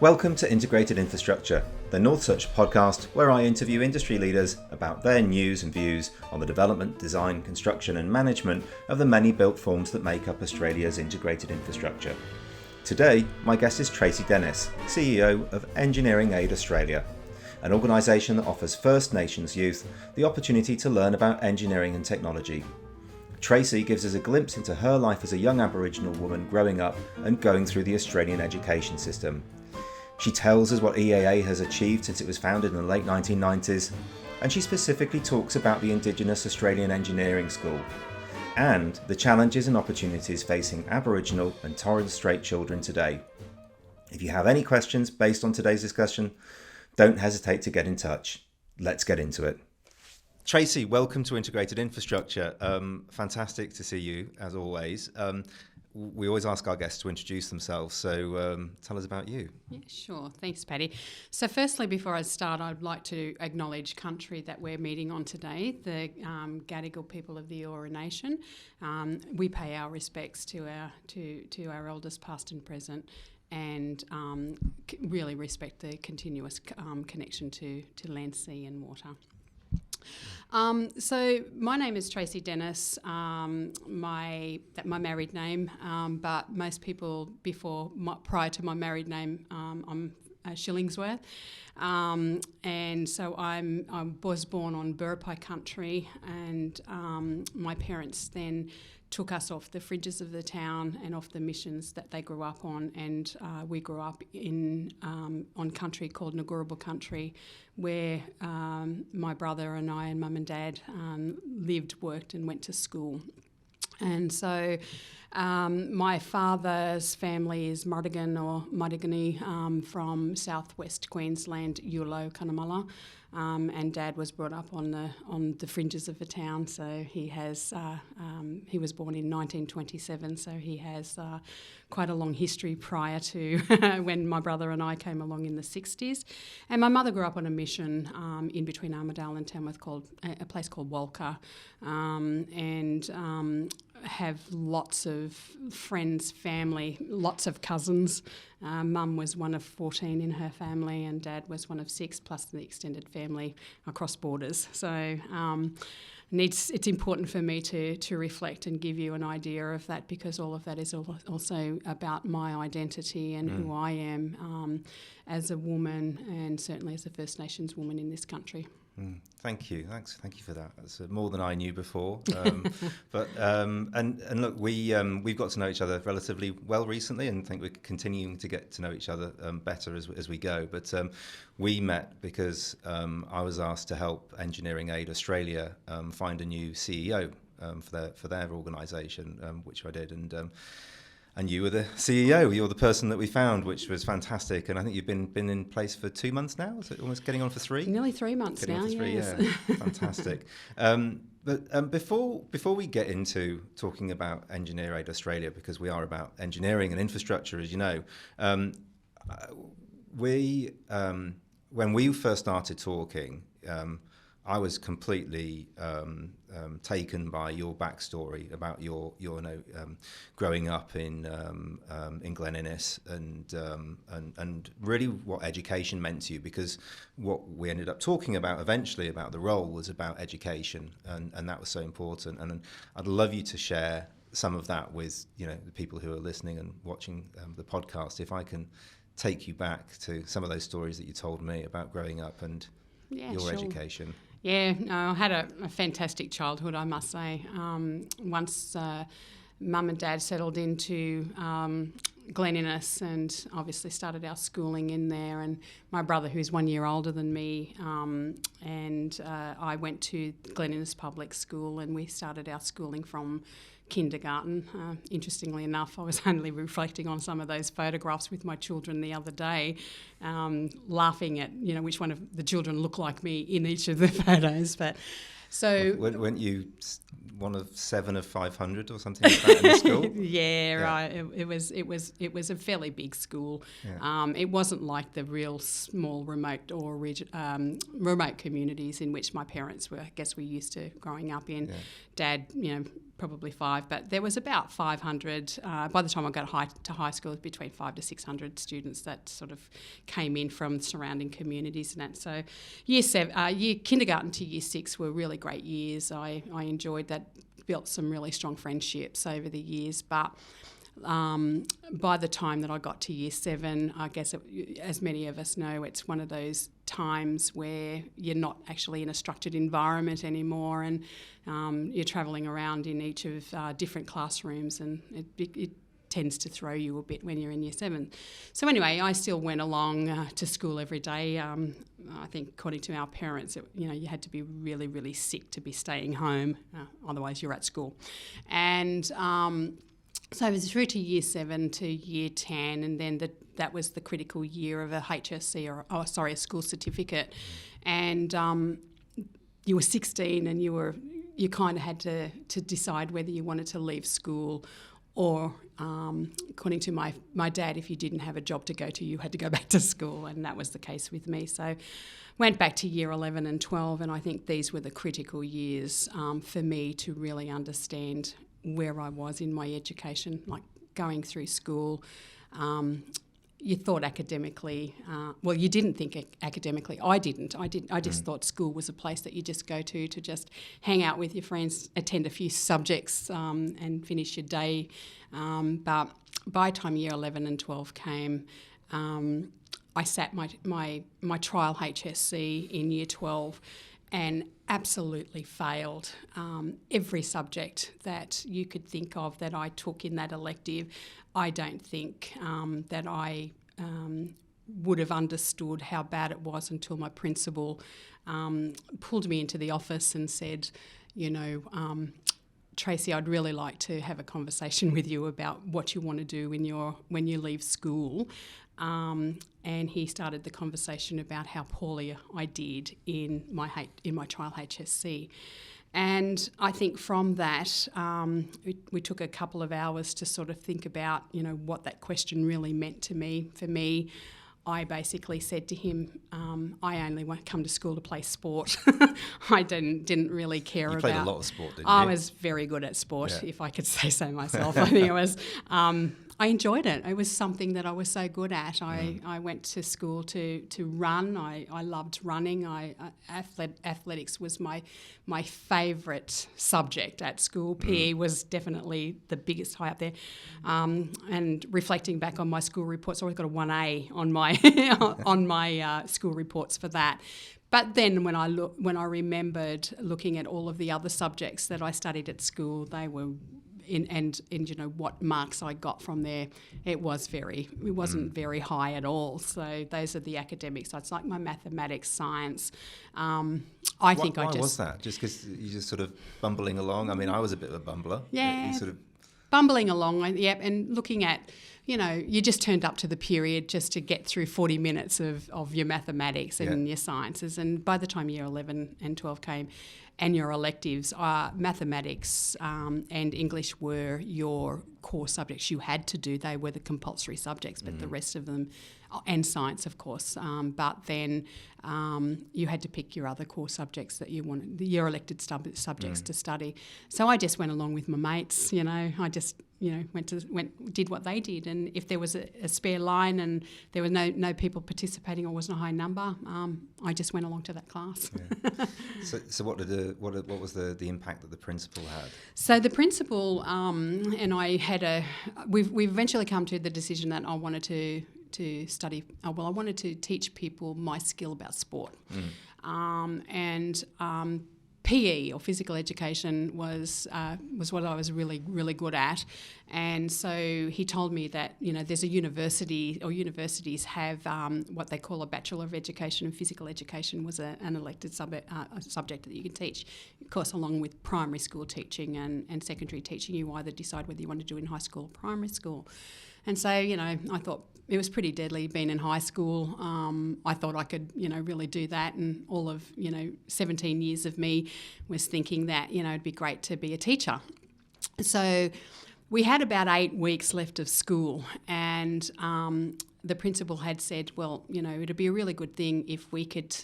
Welcome to Integrated Infrastructure, the North Such podcast where I interview industry leaders about their news and views on the development, design, construction and management of the many built forms that make up Australia's integrated infrastructure. Today, my guest is Tracey Dennis, CEO of Engineering Aid Australia, an organisation that offers First Nations youth the opportunity to learn about engineering and technology. Tracey gives us a glimpse into her life as a young Aboriginal woman growing up and going through the Australian education system. She tells us what EAA has achieved since it was founded in the late 1990s, and she specifically talks about the Indigenous Australian Engineering School and the challenges and opportunities facing Aboriginal and Torres Strait children today. If you have any questions based on today's discussion, don't hesitate to get in touch. Let's get into it. Tracey, welcome to Integrated Infrastructure. Fantastic to see you, as always. We always ask our guests to introduce themselves, so tell us about you. Yeah, sure. Thanks, Paddy. So firstly, before I start, I'd like to acknowledge country that we're meeting on today, the Gadigal people of the Eora Nation. We pay our respects to our elders past and present, and really respect the continuous connection to land, sea and water. So my name is Tracey Dennis, my married name, but most people prior to my married name, I'm Shillingsworth, and so I was born on Biripi country, and my parents then took us off the fringes of the town and off the missions that they grew up on, and we grew up on country called Ngurrubal country, where my brother and I and mum and dad lived, worked and went to school. And so my father's family is Murdigan or Mudigani from southwest Queensland, Yulo, Cunnamulla, and Dad was brought up on the fringes of the town. So he was born in 1927, so he has quite a long history prior to when my brother and I came along in the 60s. And my mother grew up on a mission in between Armidale and Tamworth called a place called Walker, and have lots of friends, family, lots of cousins. Mum was one of 14 in her family, and Dad was one of 6, plus the extended family across borders. So it's important for me to reflect and give you an idea of that, because all of that is also about my identity and who I am as a woman, and certainly as a First Nations woman in this country. Thank you. Thank you for that. That's more than I knew before. But look, we've got to know each other relatively well recently, and think we're continuing to get to know each other better as we go. But we met because I was asked to help Engineering Aid Australia find a new CEO for their organisation, which I did, and you were the CEO. You're the person that we found, which was fantastic. And I think you've been in place for 2 months now. Is it almost getting on for 3? Nearly 3 months getting now. On for 3, yes. Yeah, fantastic. But before we get into talking about Engineer Aid Australia, because we are about engineering and infrastructure, as you know, when we first started talking, I was completely taken by your backstory about your growing up in Glen Innes and really what education meant to you, because what we ended up talking about eventually about the role was about education, and that was so important. And I'd love you to share some of that with the people who are listening and watching the podcast. If I can take you back to some of those stories that you told me about growing up and your education. Yeah, no, I had a fantastic childhood, I must say. Once Mum and Dad settled into Glen Innes, and obviously started our schooling in there, and my brother, who's 1 year older than me, and I went to Glen Innes Public School, and we started our schooling from kindergarten. Interestingly enough, I was only reflecting on some of those photographs with my children the other day, laughing at which one of the children looked like me in each of the photos. But so weren't you one of 7 of 500 or something like that in the school? Yeah, right. It was a fairly big school. Yeah. It wasn't like the real small remote or remote communities in which my parents were. I guess we used to growing up in. Yeah. Dad, probably 5, but there was about 500. By the time I got to high school, it was between 500 to 600 students that sort of came in from surrounding communities and that. So kindergarten to year 6 were really great years. I enjoyed that, built some really strong friendships over the years, but by the time that I got to year 7, I guess, as many of us know, it's one of those times where you're not actually in a structured environment anymore, and you're travelling around in each of different classrooms, and it tends to throw you a bit when you're in year 7. So anyway, I still went along to school every day. I think according to our parents, you had to be really, really sick to be staying home, otherwise you're at school. And so I was through to year 7 to year 10, and then that was the critical year of a HSC, a school certificate. And you were 16, and you kind of had to decide whether you wanted to leave school, or according to my dad, if you didn't have a job to go to, you had to go back to school, and that was the case with me. So went back to year 11 and 12, and I think these were the critical years for me to really understand where I was in my education, like going through school. You thought academically, you didn't think academically. I didn't. I just thought school was a place that you just go to just hang out with your friends, attend a few subjects, and finish your day. But by the time year 11 and 12 came, I sat my trial HSC in year 12 and absolutely failed every subject that you could think of that I took in that elective. I don't think that I would have understood how bad it was until my principal pulled me into the office and said, Tracey, I'd really like to have a conversation with you about what you want to do when you leave school. And he started the conversation about how poorly I did in my trial HSC. And I think from that, we took a couple of hours to sort of think about, what that question really meant to me. For me, I basically said to him, I only want to come to school to play sport. I didn't really care about... You played a lot of sport, didn't you? I was very good at sport, if I could say so myself. I think it was... I enjoyed it. It was something that I was so good at. I went to school to run. I loved running. Athletics was my favourite subject at school. PE was definitely the biggest high up there. And reflecting back on my school reports, I always got a 1A on my on my school reports for that. But then when I remembered looking at all of the other subjects that I studied at school, they were and what marks I got from there, it wasn't very high at all. So those are the academic sides, like my mathematics, science. Why was that? Just because you're just sort of bumbling along? I mean, I was a bit of a bumbler. Yeah, you sort of bumbling along, and looking at, you just turned up to the period just to get through 40 minutes of your mathematics and your sciences. And by the time year 11 and 12 came, and your electives, mathematics and English were your core subjects you had to do. They were the compulsory subjects, but the rest of them, and science, of course. But then you had to pick your other core subjects that you wanted, your elected subjects to study. So I just went along with my mates. I just did what they did, and if there was a spare line and there were no people participating or wasn't a high number, I just went along to that class. Yeah. So what was the impact that the principal had? So the principal and I had we eventually come to the decision that I wanted to study. I wanted to teach people my skill about sport, and PE or physical education was what I was really, really good at. And so he told me that, there's a university, or universities have what they call a Bachelor of Education, and physical education was an elected subject that you can teach. Of course, along with primary school teaching and secondary teaching, you either decide whether you want to do it in high school or primary school. And so, I thought it was pretty deadly being in high school. I thought I could, really do that. And all of, 17 years of me was thinking that, it'd be great to be a teacher. So we had about 8 weeks left of school, and the principal had said, well, it'd be a really good thing if we could,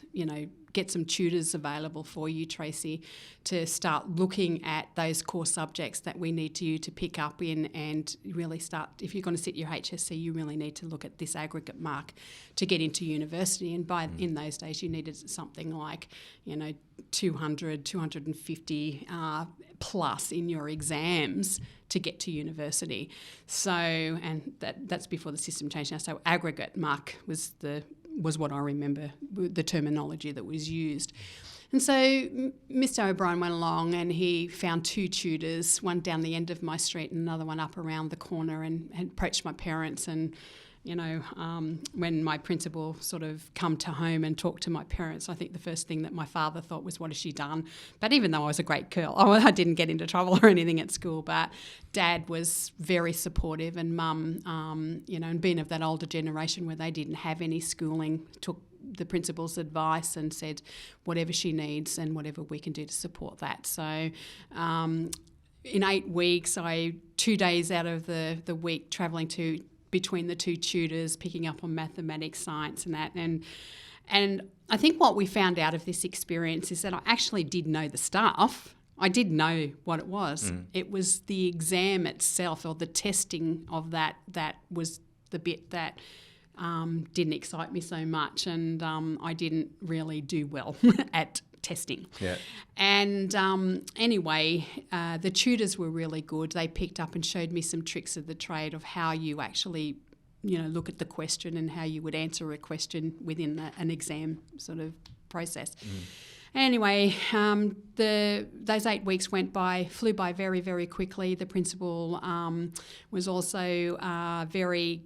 get some tutors available for you, Tracey, to start looking at those core subjects that we need you to pick up in, and really start, if you're going to sit your HSC, you really need to look at this aggregate mark to get into university. And in those days, you needed something like, 200, 250 plus in your exams to get to university. So, and that's before the system changed now. So aggregate mark was what I remember, the terminology that was used. And so Mr. O'Brien went along and he found 2 tutors, one down the end of my street and another one up around the corner, and approached my parents. And when my principal sort of come to home and talked to my parents, I think the first thing that my father thought was, what has she done? But even though I was a great girl, I didn't get into trouble or anything at school, but Dad was very supportive, and Mum, and being of that older generation where they didn't have any schooling, took the principal's advice and said whatever she needs and whatever we can do to support that. So in 8 weeks, 2 days out of the week travelling between the 2 tutors, picking up on mathematics, science and that. And I think what we found out of this experience is that I actually did know the stuff. I did know what it was. It was the exam itself, or the testing of that was the bit that didn't excite me so much, and I didn't really do well at testing. Yeah. And anyway, the tutors were really good. They picked up and showed me some tricks of the trade of how you actually, look at the question and how you would answer a question within an exam sort of process. Anyway, those 8 weeks flew by very, very quickly. The principal was also very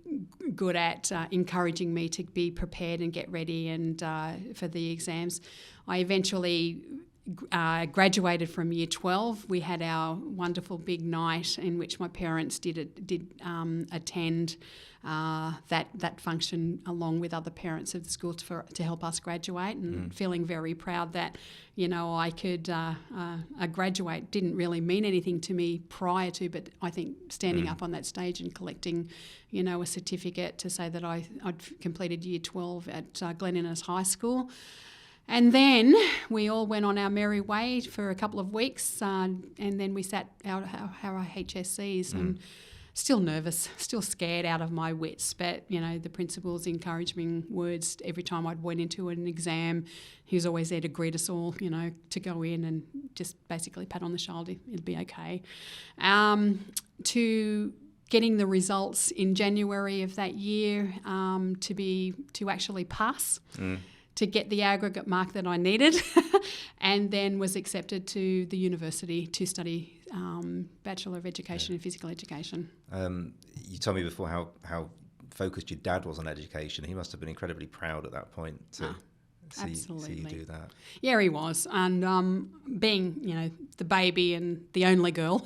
good at encouraging me to be prepared and get ready and for the exams. I eventually graduated from year 12. We had our wonderful big night in which my parents did attend that function along with other parents of the school to help us graduate, and feeling very proud that I could graduate. Didn't really mean anything to me prior to, but I think standing up on that stage and collecting a certificate to say that I'd completed year 12 at Glen Innes High School. And then we all went on our merry way for a couple of weeks, and then we sat out our HSCs, and still nervous, still scared out of my wits. But, the principal's encouraging words every time I'd went into an exam, he was always there to greet us all, to go in and just basically pat on the shoulder, it'd be okay. To getting the results in January of that year, to actually pass. To get the aggregate mark that I needed, and then was accepted to the university to study Bachelor of Education in Physical Education. You told me before how focused your dad was on education. He must have been incredibly proud at that point to see you do that. Yeah, he was. And being, the baby and the only girl,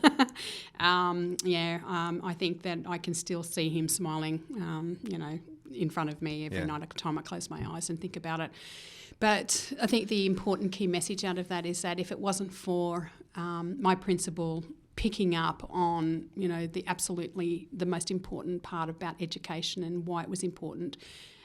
I think that I can still see him smiling, in front of me every night. Time I close my eyes and think about it. But I think the important key message out of that is that if it wasn't for my principal picking up on, the most important part about education and why it was important,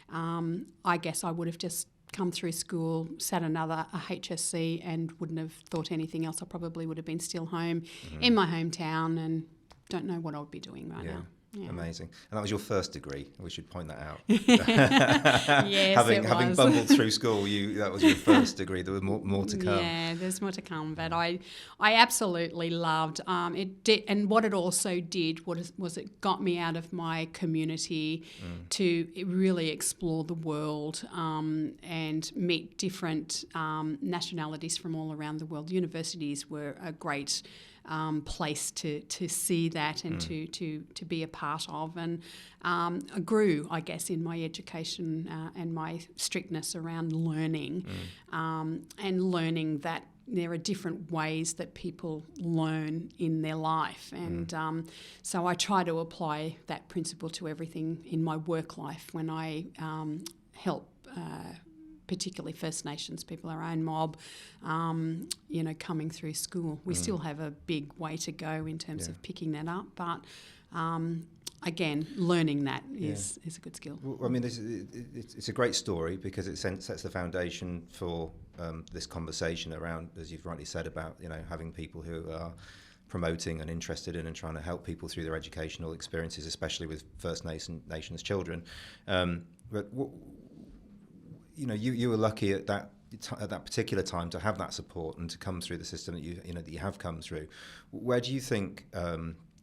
I guess I would have just come through school, sat a HSC, and wouldn't have thought anything else. I probably would have been still home in my hometown and don't know what I would be doing right now. Yeah. Amazing. And that was your first degree. We should point that out. Yes, having bumbled through school, that was your first degree. There was more to come. Yeah, there's more to come. But I absolutely loved it. And what it also did was it got me out of my community to really explore the world and meet different nationalities from all around the world. Universities were a great place to see that and to be a part of, and I grew, I guess, in my education and my strictness around learning, and learning that there are different ways that people learn in their life, and so I try to apply that principle to everything in my work life when I help particularly First Nations people, our own mob, coming through school. We still have a big way to go in terms of picking that up, but again, learning that is a good skill. Well, I mean, it's a great story because it sets the foundation for this conversation around, as you've rightly said, about having people who are promoting and interested in and trying to help people through their educational experiences, especially with First Nations children. But you were lucky at that particular time to have that support and to come through the system that you have come through. Where do you think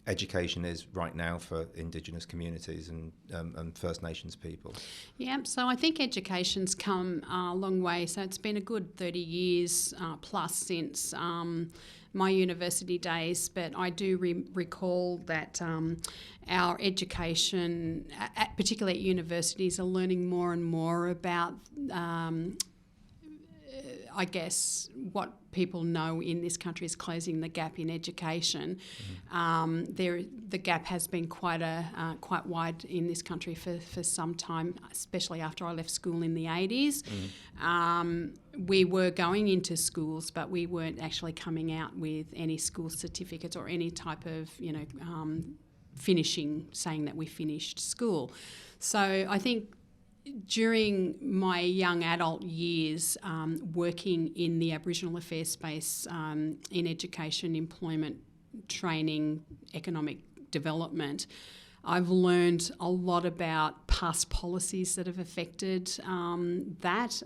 education is right now for Indigenous communities and First Nations people? Yeah, so I think education's come a long way. So it's been a good 30 years plus since my university days, but I do recall that our education, particularly at universities, are learning more and more about I guess what people know in this country is closing the gap in education. The gap has been quite wide in this country for some time, especially after I left school in the 80s. We were going into schools, but we weren't actually coming out with any school certificates or any type of finishing, saying that we finished school. So I think during my young adult years, working in the Aboriginal affairs space, in education, employment, training, economic development, I've learned a lot about past policies that have affected that.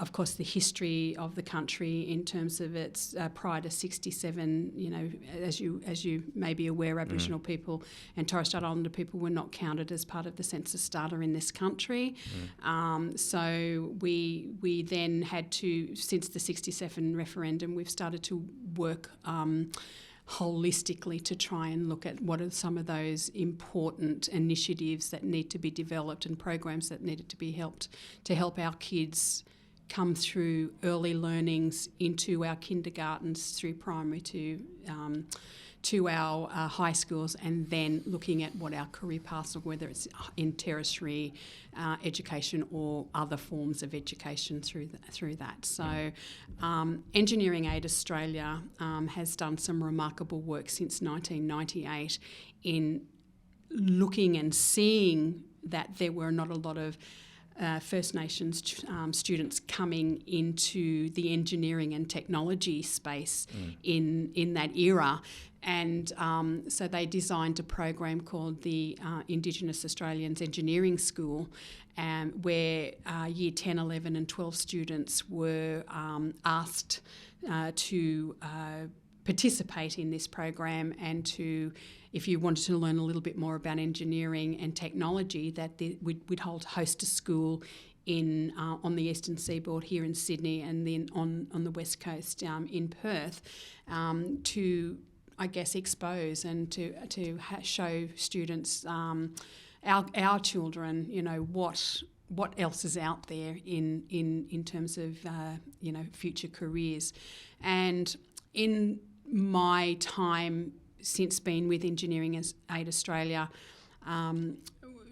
Of course, the history of the country in terms of its prior to 67, as you may be aware, Aboriginal people and Torres Strait Islander people were not counted as part of the census data in this country. So we then had to, since the 67 referendum, we've started to work holistically to try and look at what are some of those important initiatives that need to be developed and programs that needed to be helped to help our kids come through early learnings into our kindergartens, through primary to our high schools, and then looking at what our career paths are, whether it's in tertiary education or other forms of education through that. So Engineering Aid Australia has done some remarkable work since 1998 in looking and seeing that there were not a lot of First Nations students coming into the engineering and technology space in that era. And so they designed a program called the Indigenous Australians Engineering School, where year 10, 11 and 12 students were asked to participate in this program, and to, if you wanted to learn a little bit more about engineering and technology, that we'd host a school in on the eastern seaboard here in Sydney, and then on the west coast in Perth, to, I guess, expose and to show students, our children, what else is out there in terms of future careers. And in my time since being with Engineering Aid Australia,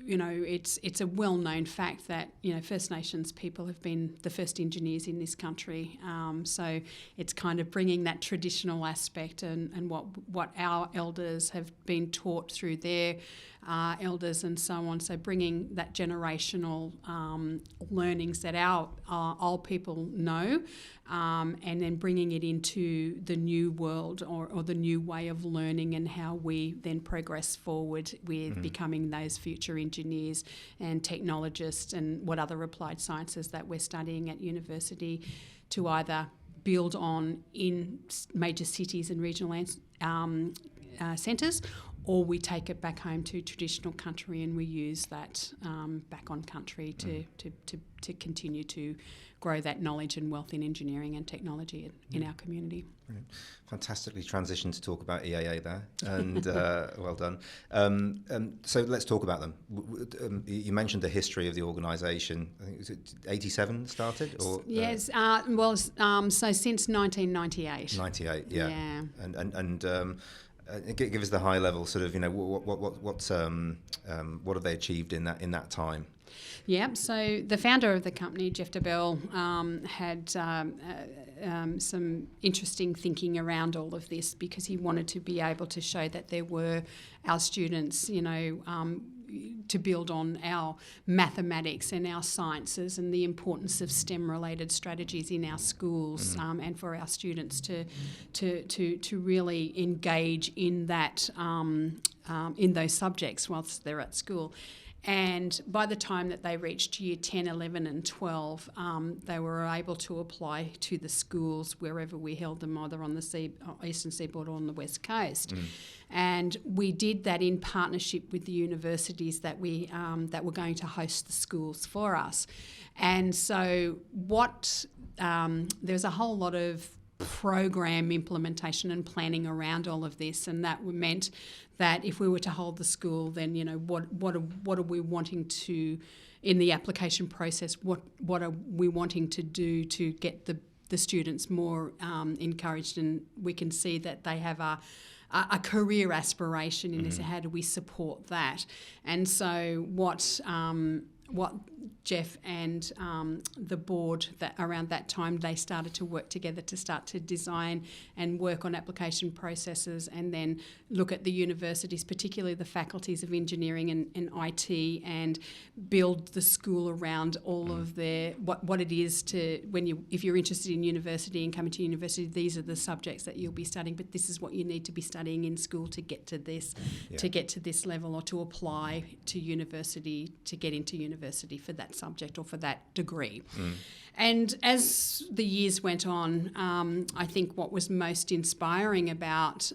it's a well-known fact that First Nations people have been the first engineers in this country. So it's kind of bringing that traditional aspect and what our elders have been taught through their elders and so on. So bringing that generational learnings that our old people know, and then bringing it into the new world or the new way of learning, and how we then progress forward with becoming those future engineers and technologists and what other applied sciences that we're studying at university, to either build on in major cities and regional centres, or we take it back home to traditional country and we use that back on country to continue to grow that knowledge and wealth in engineering and technology in our community. Brilliant. Fantastically transitioned to talk about EAA there, and well done. So let's talk about them. You mentioned the history of the organisation. I think, was it 87 started? Or, yes, so since 1998. 98, yeah. And give us the high level sort of, what have they achieved in that time? Yeah, so the founder of the company, Jeff DeBell, had some interesting thinking around all of this, because he wanted to be able to show that there were our students, to build on our mathematics and our sciences and the importance of STEM-related strategies in our schools, and for our students to really engage in that in those subjects whilst they're at school. And by the time that they reached year 10, 11 and 12, they were able to apply to the schools wherever we held them, either on the eastern seaboard or on the west coast. And we did that in partnership with the universities that that were going to host the schools for us. And so there's a whole lot of program implementation and planning around all of this, and that meant that if we were to hold the school, then what are we wanting to, in the application process, what are we wanting to do to get the students more encouraged, and we can see that they have a career aspiration in this. How do we support that? And so what Jeff and the board that around that time, they started to work together to start to design and work on application processes, and then look at the universities, particularly the faculties of engineering and IT, and build the school around all of their what it is to if you're interested in university and coming to university, these are the subjects that you'll be studying, but this is what you need to be studying in school to get to this level, or to apply to university, to get into university for that subject or for that degree. And as the years went on, I think what was most inspiring about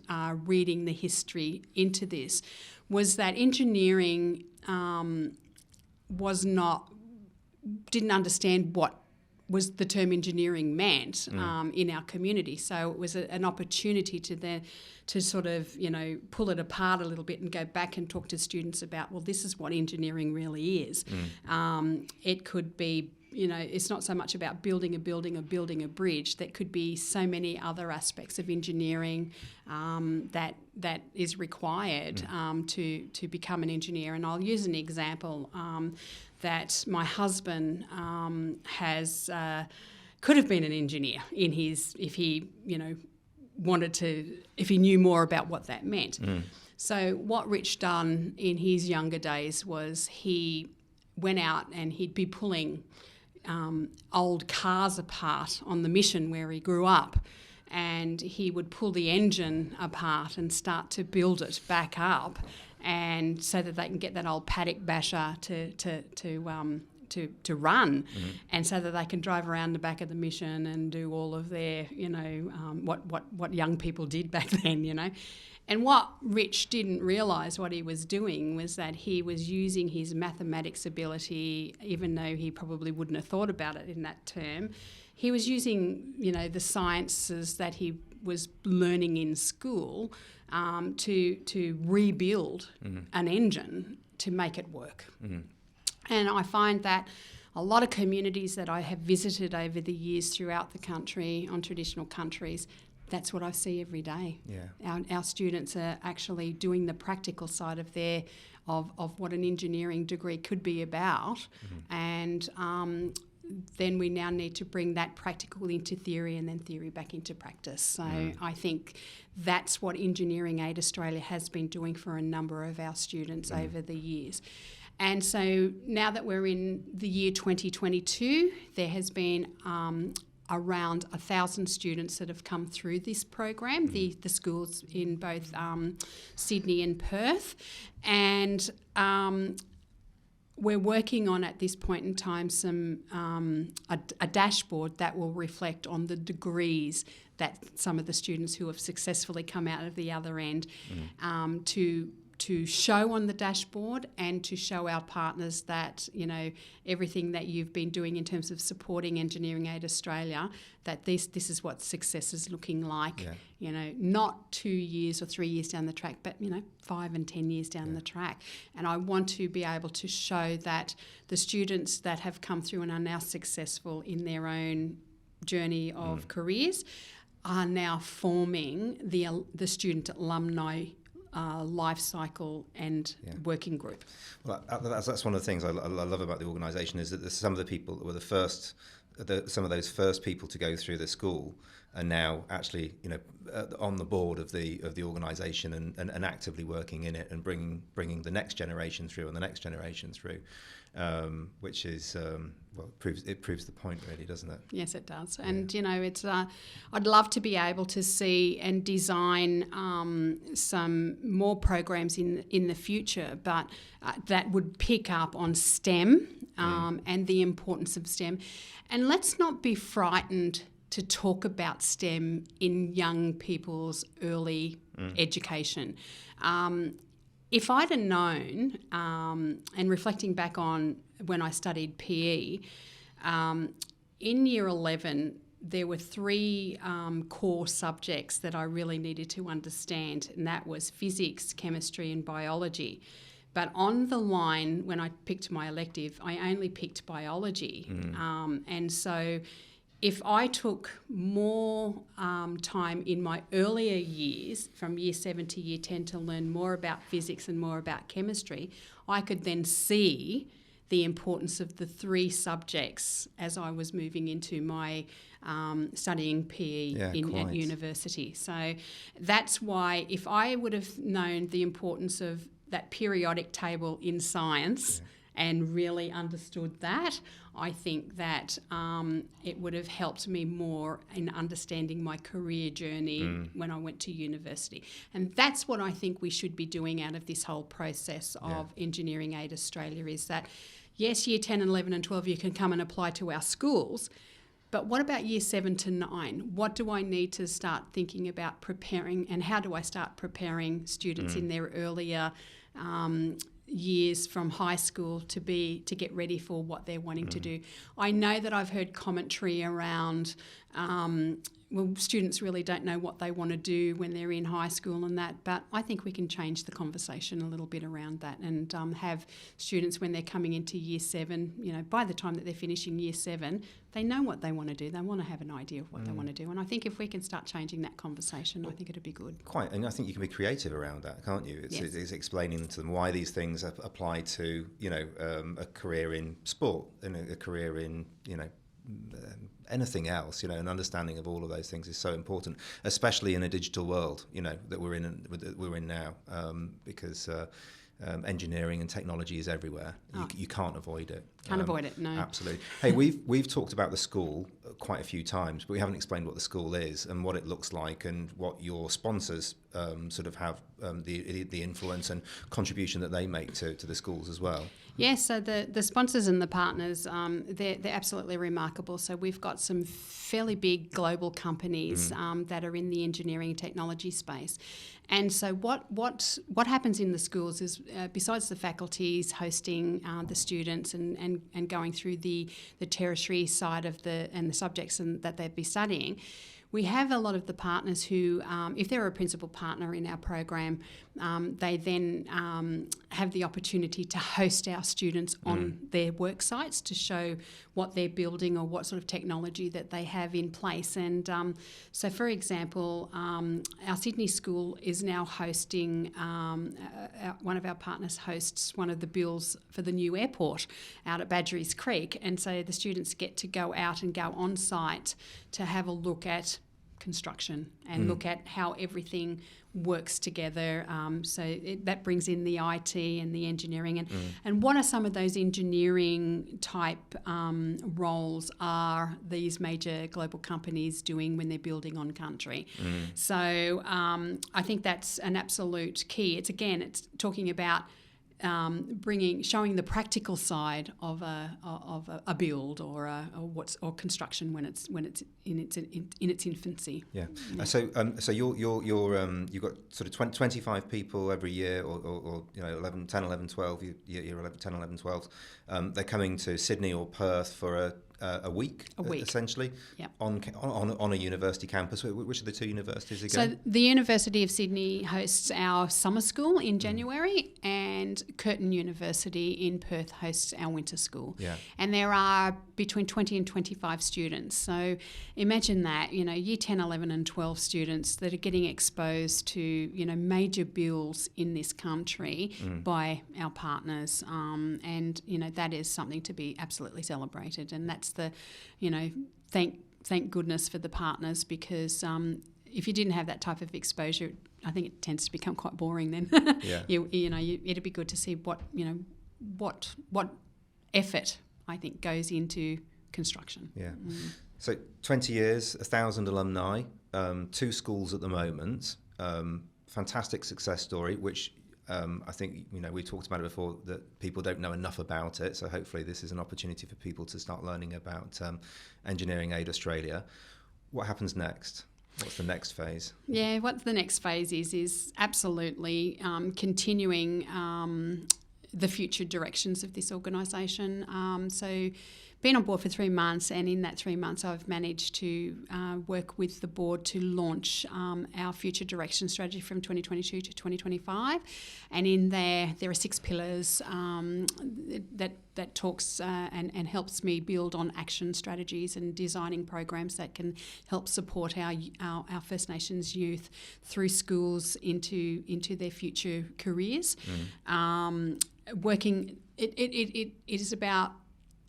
reading the history into this was that engineering didn't understand what was the term engineering meant in our community. So it was an opportunity to sort of, pull it apart a little bit and go back and talk to students about, well, this is what engineering really is. It could be, it's not so much about building a building or building a bridge. There could be so many other aspects of engineering that is required to become an engineer. And I'll use an example that my husband could have been an engineer if he knew more about what that meant. So what Rich done in his younger days was he went out and he'd be pulling old cars apart on the mission where he grew up, and he would pull the engine apart and start to build it back up, and so that they can get that old paddock basher to run, and so that they can drive around the back of the mission and do all of their, what young people did back then, And what Rich didn't realise what he was doing was that he was using his mathematics ability, even though he probably wouldn't have thought about it in that term. He was using, the sciences that he was learning in school to rebuild an engine to make it work. And I find that a lot of communities that I have visited over the years throughout the country, on traditional countries, that's what I see every day. Yeah. Our students are actually doing the practical side of what an engineering degree could be about, and then we now need to bring that practical into theory, and then theory back into practice. So I think that's what Engineering Aid Australia has been doing for a number of our students over the years. And so now that we're in the year 2022, there has been around 1,000 students that have come through this program, the schools in both Sydney and Perth. And we're working on, at this point in time, a dashboard that will reflect on the degrees that some of the students who have successfully come out of the other end to show on the dashboard, and to show our partners that, everything that you've been doing in terms of supporting Engineering Aid Australia, that this is what success is looking like, not 2 years or 3 years down the track, but, 5 and 10 years down the track. And I want to be able to show that the students that have come through and are now successful in their own journey of careers are now forming the student alumni life cycle and working group. Well, that's one of the things I love about the organisation, is that some of the people that were some of those first people to go through the school are now actually, on the board of the organisation and actively working in it and bringing the next generation through and the next generation through, which is it proves the point, really, doesn't it? Yes, it does. And it's I'd love to be able to see and design some more programs in the future, but that would pick up on STEM and the importance of STEM. And let's not be frightened to talk about STEM in young people's early education. If I'd have known, and reflecting back on when I studied PE, in year 11, there were 3 core subjects that I really needed to understand, and that was physics, chemistry and biology. But on the line, when I picked my elective, I only picked biology. And so if I took more time in my earlier years, from year 7 to year 10, to learn more about physics and more about chemistry, I could then see the importance of the 3 subjects as I was moving into my studying PE at university. So that's why if I would have known the importance of that periodic table in science and really understood that, I think that it would have helped me more in understanding my career journey when I went to university. And that's what I think we should be doing out of this whole process of Engineering Aid Australia, is that, yes, year 10 and 11 and 12 you can come and apply to our schools, but what about year 7 to 9? What do I need to start thinking about preparing, and how do I start preparing students in their earlier years from high school to get ready for what they're wanting to do? I know that I've heard commentary around students really don't know what they want to do when they're in high school and that, but I think we can change the conversation a little bit around that and have students, when they're coming into year 7, by the time that they're finishing year 7, they know what they want to do. They want to have an idea of what they want to do. And I think if we can start changing that conversation, I think it'd be good. Quite, and I think you can be creative around that, can't you? It's explaining to them why these things apply to, a career in sport and a career in, anything else, an understanding of all of those things is so important, especially in a digital world, that we're in now, because engineering and technology is everywhere. You can't avoid it. Can't avoid it, no. Absolutely. Hey, we've talked about the school quite a few times, but we haven't explained what the school is and what it looks like and what your sponsors sort of have the influence and contribution that they make to the schools as well. Yes, so the sponsors and the partners, they're absolutely remarkable. So we've got some fairly big global companies that are in the engineering and technology space. And so what happens in the schools is, besides the faculties hosting the students and going through the tertiary side of the subjects that they'd be studying, we have a lot of the partners who, if they're a principal partner in our program, they then have the opportunity to host our students on their work sites to show what they're building or what sort of technology that they have in place. And so, for example, our Sydney school is now hosting, one of our partners hosts one of the builds for the new airport out at Badgerys Creek. And so the students get to go out and go on site to have a look at construction and look at how everything works together. That brings in the IT and the engineering. And what are some of those engineering type roles are these major global companies doing when they're building on country? So I think that's an absolute key. It's talking about showing the practical side of a build or construction when it's in its infancy. Yeah. So you've got sort of 25 people every year, or 11, 10, 11, 12. Year 11, 10, 11, 12. They're coming to Sydney or Perth for a week, essentially, on a university campus. Which of the 2 universities again? So the University of Sydney hosts our summer school in January, and Curtin University in Perth hosts our winter school. Yeah. And there are between 20 and 25 students. So imagine that, year 10, 11 and 12 students that are getting exposed to, major builds in this country by our partners. And, that is something to be absolutely celebrated. And that's thank goodness for the partners, because if you didn't have that type of exposure, I think it tends to become quite boring then. Yeah. It'd be good to see what effort I think goes into construction. Yeah. So 20 years, 1,000 alumni, 2 schools at the moment, fantastic success story, which I think, we talked about it before, that people don't know enough about it. So hopefully this is an opportunity for people to start learning about Engineering Aid Australia. What happens next? What's the next phase? Yeah, what the next phase is absolutely continuing the future directions of this organisation. So been on board for 3 months, and in that 3 months I've managed to work with the board to launch our future direction strategy from 2022 to 2025, and in there are 6 pillars that talks and helps me build on action strategies and designing programs that can help support our First Nations youth through schools into their future careers. Working, it is about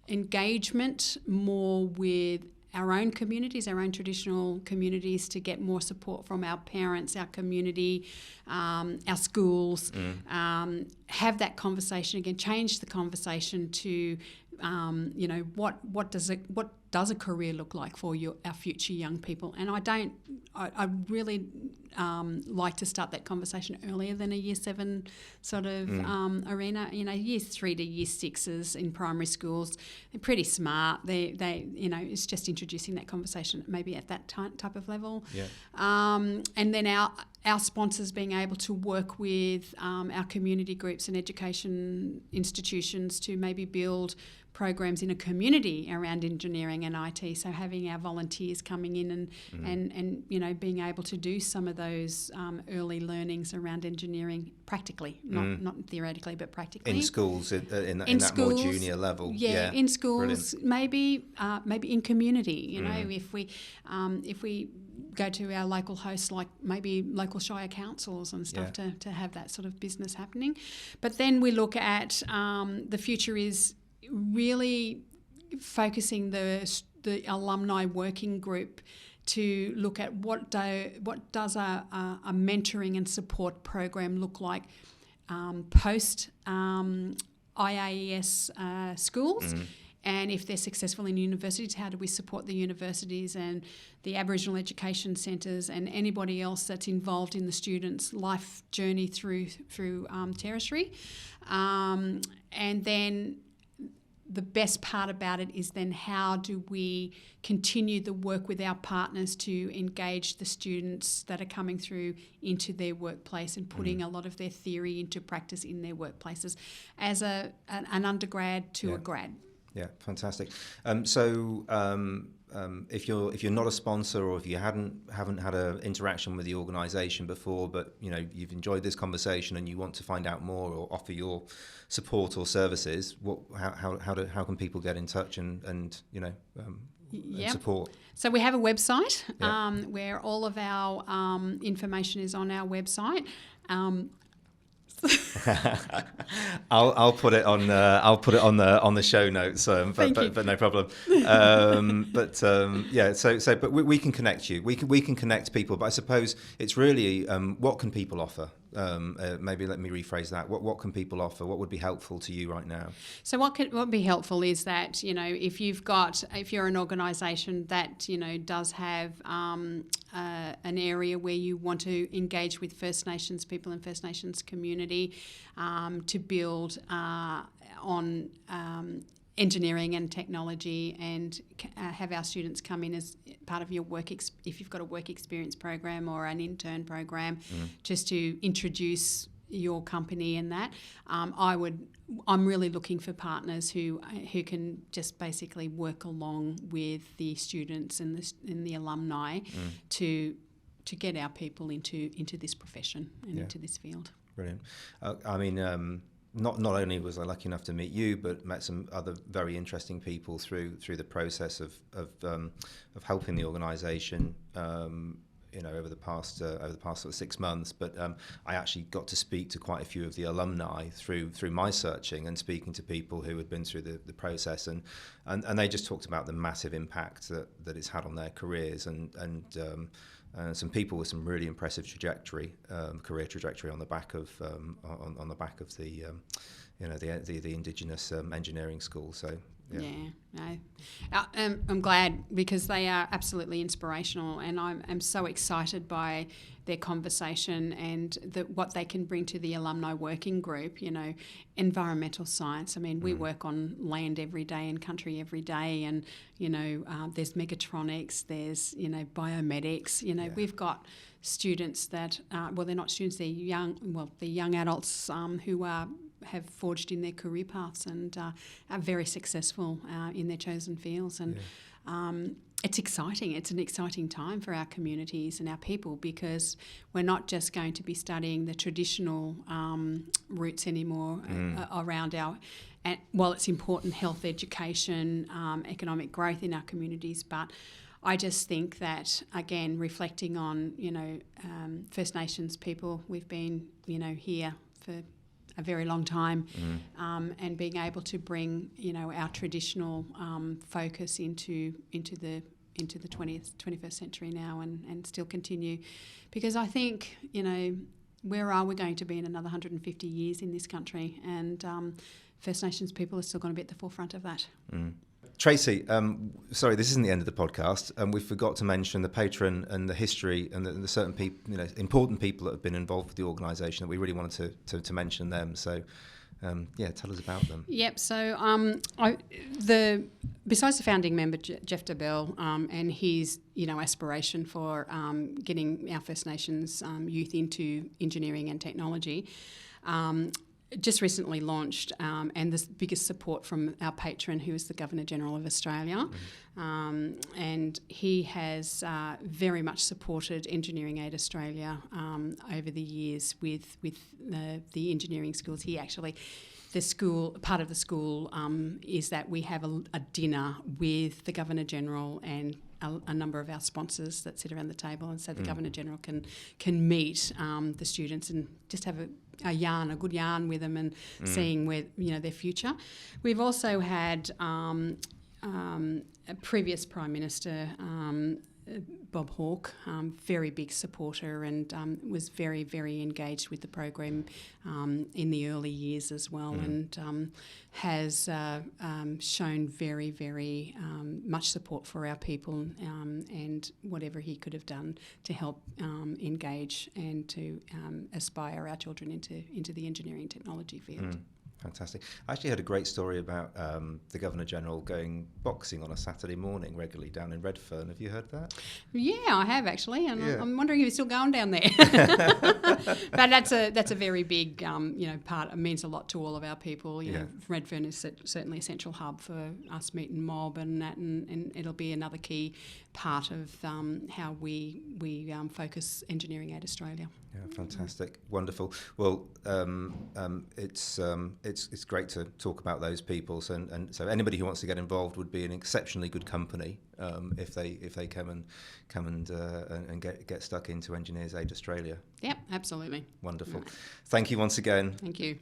engagement more with our own communities, our own traditional communities, to get more support from our parents, our community, our schools. Have that conversation again, change the conversation to what does a career look like for our future young people? And I really like to start that conversation earlier than a year 7 sort of arena. Year 3 to year 6s in primary schools, they're pretty smart. They it's just introducing that conversation maybe at that type of level. Yeah. And then our sponsors being able to work with our community groups and education institutions to maybe build programs in a community around engineering and IT. So having our volunteers coming in and being able to do some of those early learnings around engineering practically, not theoretically, but practically. In schools, in that schools, more junior level. Yeah, in schools, maybe in community. If we go to our local hosts, like maybe local shire councils and stuff, to have that sort of business happening. But then we look at the future is really focusing the alumni working group to look at what does a mentoring and support program look like post IAES schools. And if they're successful in universities, how do we support the universities and the Aboriginal education centres and anybody else that's involved in the students' life journey through tertiary? And then the best part about it is then how do we continue the work with our partners to engage the students that are coming through into their workplace and putting a lot of their theory into practice in their workplaces as an undergrad to a grad. Yeah, fantastic. If you're not a sponsor, or if you haven't had an interaction with the organisation before, but you've enjoyed this conversation and you want to find out more or offer your support or services, how can people get in touch and support? So we have a website where all of our information is on our website. I'll put it on the show notes, but no problem. But we can connect you. We can connect people. But I suppose it's really what can people offer? Maybe let me rephrase that. What can people offer? What would be helpful to you right now? So what would be helpful is that if you're an organisation that does have an area where you want to engage with First Nations people and First Nations community to build on engineering and technology, and have our students come in as part of your work, if you've got a work experience program or an intern program, just to introduce your company and that. I'm really looking for partners who can just basically work along with the students and the alumni to get our people into this profession and into this field. Brilliant. Not only was I lucky enough to meet you, but met some other very interesting people through the process of helping the organisation over the past sort of 6 months, but I actually got to speak to quite a few of the alumni through my searching and speaking to people who had been through the process, and they just talked about the massive impact that it's had on their careers, and some people with some really impressive career trajectory on the back of the Indigenous engineering school. So. I'm glad, because they are absolutely inspirational, and I'm so excited by their conversation and what they can bring to the alumni working group. Environmental science. I mean, we work on land every day and country every day, and there's mechatronics, there's biomedics. We've got students that they're not students, they're young adults who have forged in their career paths and are very successful in their chosen fields. And it's exciting. It's an exciting time for our communities and our people, because we're not just going to be studying the traditional routes anymore around it's important, health, education, economic growth in our communities, but I just think that, again, reflecting on, First Nations people, we've been, here for a very long time, and being able to bring our traditional focus into the 21st century now, and still continue, because I think where are we going to be in another 150 years in this country, and First Nations people are still going to be at the forefront of that. Tracey, sorry, this isn't the end of the podcast, and we forgot to mention the patron and the history and the certain people, important people that have been involved with the organisation, that we really wanted to mention them. So, tell us about them. Yep. So, besides the founding member Jeff DeBell and his aspiration for getting our First Nations youth into engineering and technology. Just recently launched, and the biggest support from our patron, who is the Governor-General of Australia. And he has very much supported Engineering Aid Australia over the years with the engineering schools. Part of the school is that we have a dinner with the Governor-General and a number of our sponsors that sit around the table, and so the Governor-General can meet the students and just have a good yarn with them, and seeing where their future. We've also had a previous Prime Minister, Bob Hawke, very big supporter, and was very, very engaged with the program in the early years as well, and has shown very, very much support for our people, and whatever he could have done to help engage and to aspire our children into the engineering technology field. Fantastic. I actually heard a great story about the Governor-General going boxing on a Saturday morning regularly down in Redfern. Have you heard that? Yeah, I have actually, and I'm wondering if he's still going down there. But that's a very big part. It means a lot to all of our people. Redfern is certainly a central hub for us meeting mob and that, and it'll be another key part of how we focus Engineering Aid Australia. Yeah, fantastic, wonderful. Well, it's great to talk about those people. So, and so anybody who wants to get involved would be an exceptionally good company if they come and get stuck into Engineers Aid Australia. Yep, absolutely. Wonderful. Thank you once again. Thank you.